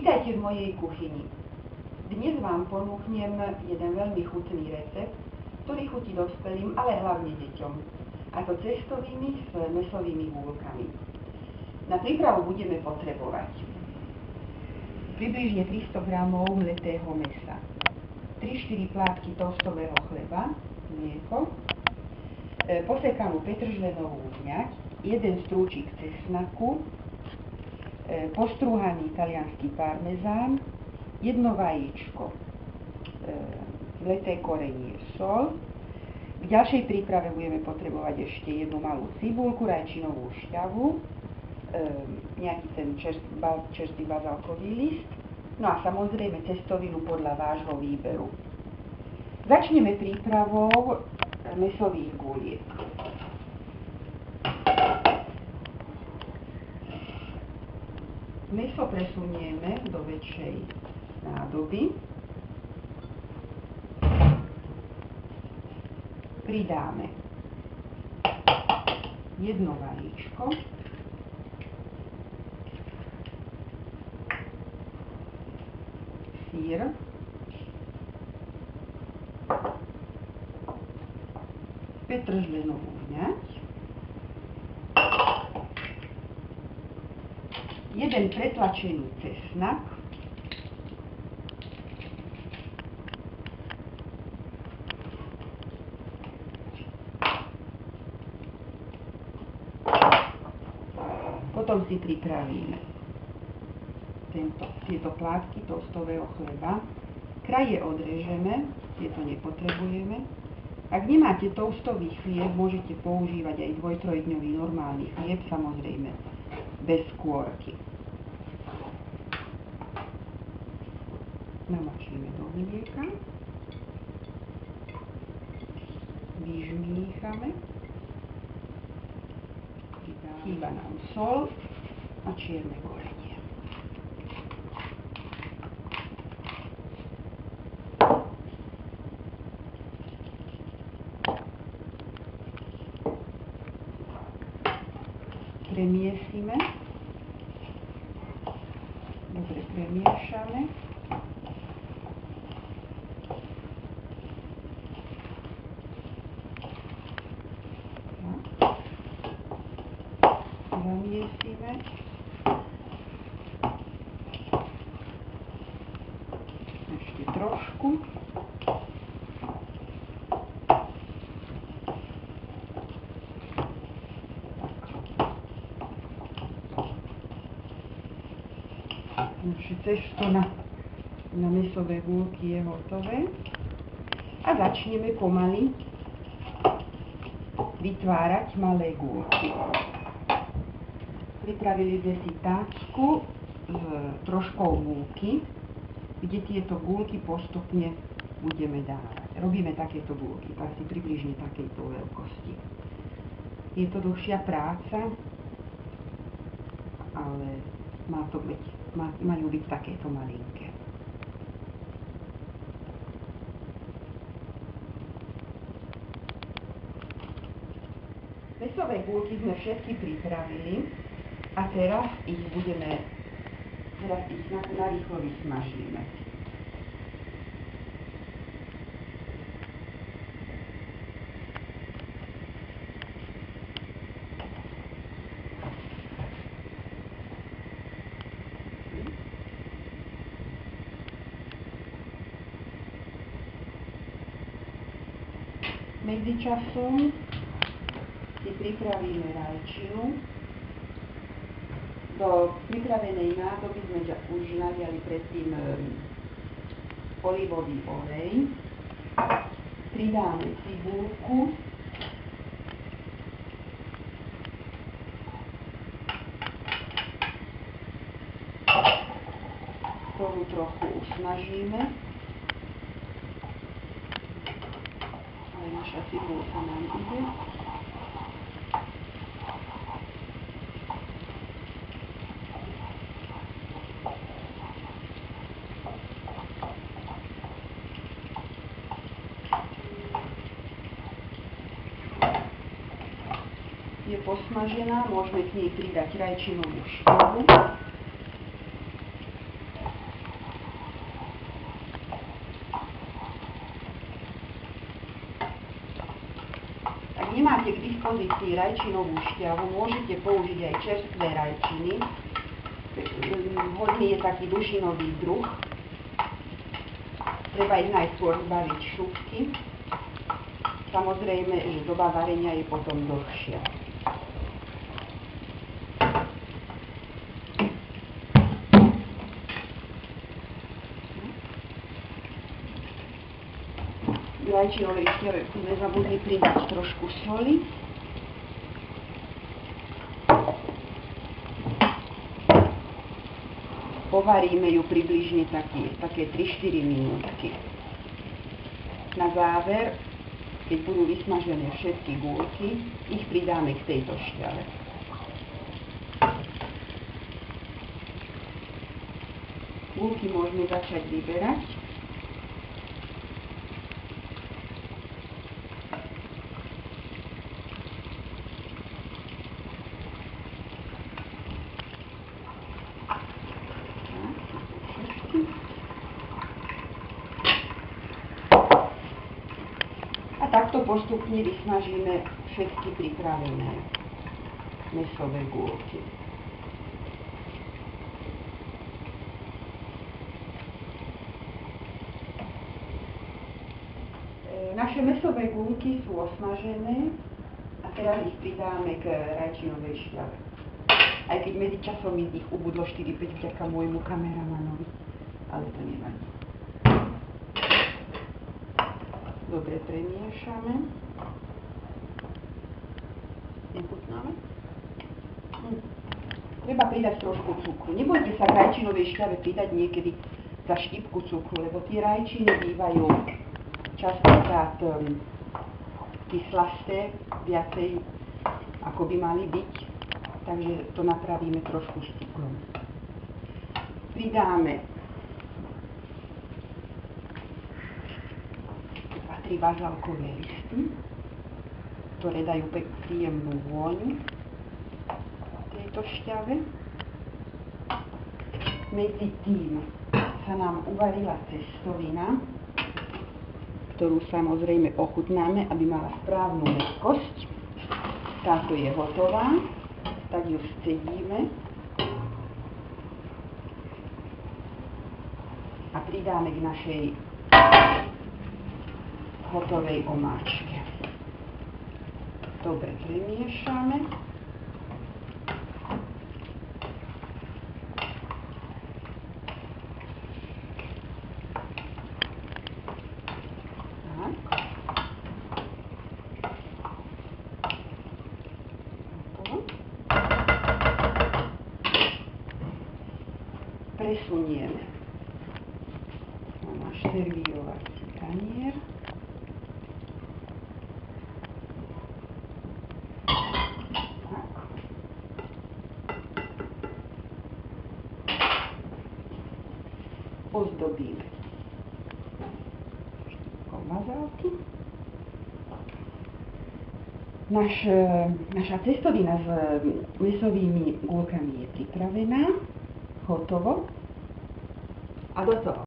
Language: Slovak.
Vítajte v mojej kuchyni. Dnes vám ponúknem jeden veľmi chutný recept, ktorý chutí dospelým, ale hlavne deťom. A to cestovými s mäsovými gúľkami. Na prípravu budeme potrebovať približne 300 g mletého mäsa, 3-4 plátky toastového chleba, mlieko, posekanú petržlenovú zňať, jeden strúčik cesnaku, postrúhaný taliansky parmezán, jedno vajíčko, mleté korenie, sol. V ďalšej príprave budeme potrebovať ešte jednu malú cibulku, rajčinovú šťavu, nejaký ten čerstvý bazálkový list, no a samozrejme cestovinu podľa vášho výberu. Začneme prípravou mäsových guliek. Mäso presunieme do väčšej nádoby. Pridáme jedno vajíčko, syr, petržlenovú vňať, jeden pretlačený cesnak, potom si pripravíme tieto plátky toastového chleba, kraje odrežeme, tieto nepotrebujeme. Ak nemáte toastový chlieb, môžete používať aj 2-3 dňový normálny chlieb, samozrejme bez skôrky. Namočíme do mlieka, vyžmýchame, chýba nám sol a čierne korenie. Premiesime, dobre premiešame. Zamiesime. Ešte trošku. Naše cesto na mäsové gúľky je hotové. A začneme pomaly vytvárať malé gúľky. Pripravili sme si tácku s troškou múky, kde tieto gúľky postupne budeme dávať. Robíme takéto gúľky, asi približne takejto veľkosti. Je to dlhšia práca, ale majú byť takéto malinké. Mäsové gúľky sme všetky pripravili a teraz ich narýchlo vysmažíme. Medzičasom si pripravíme rajčinu. Do pripravenej nádoby sme už naliali predtým olivový olej. Pridáme cibulku. Ktorú trochu usmažíme. Naša cibulka nám ide. Je posmažená, môžeme k nej pridať rajčinovú šťavu. máte k dispozícii rajčinovú šťavu, môžete použiť aj čerstvé rajčiny. Vhodný je taký dušinový druh. Treba ich najskôr zbaviť šupky. Samozrejme, že doba varenia je potom dlhšia. V rajčinovej šťave nezabudni pridať trošku soli. Povaríme ju približne také 3-4 minútky. Na záver, keď budú vysmažené všetky gúľky, ich pridáme k tejto šťave. Gúľky môžeme začať vyberať. A takto postupne vysmažíme všetky pripravené mäsové gúľky. Naše mäsové gúľky sú osmažené a teraz ich pridáme k rajčinovej šťave. Aj keď medzičasom mi ich ubudlo 4-5 vďaka môjmu kameramanovi, ale to nevadí. Dobre premiešame. Nechutnáme? Treba pridať trošku cukru. Nebojte sa k rajčinovej šťave pridať niekedy za štipku cukru, lebo tie rajčiny bývajú častokrát kyslasté, viacej ako by mali byť, takže to napravíme trošku s cukrom. Pridáme 2-3 bazálkové listy, ktoré dajú príjemnú vôňu tejto šťave. Medzi tým sa nám uvarila cestovina, ktorú samozrejme ochutnáme, aby mala správnu mäkkosť. Táto je hotová, tak ju scedíme a pridáme k našej hotovej omáčke. Dobre premiešame. Presunieme na náš servírovací tanier. Tak. Ozdobíme štipkou bazálky. Naša cestovina s mäsovými gúľkami je pripravená. Hotovo. A gotovo.